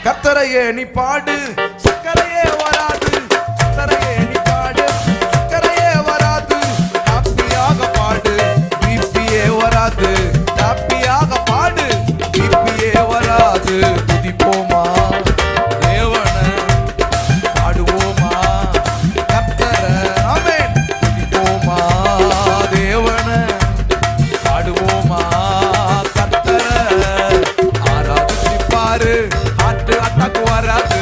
கர்த்தரையே நீ பாடு, சக்கரையே வராது. கர்த்தரையே நீ பாடு, சக்கரையே வராது. ஹாப்பியாக பாடு, பிபியே வராது. ஹாப்பியாக பாடு, பிபியே வராது. துதிப்போமா தேவன, பாடுவோமா கர்த்தர. ஆமென். துதிப்போமா தேவன, பாடுவோமா கர்த்தர. ஆராதிப்பாரு, ஹார்ட் அட்டாக் வராது.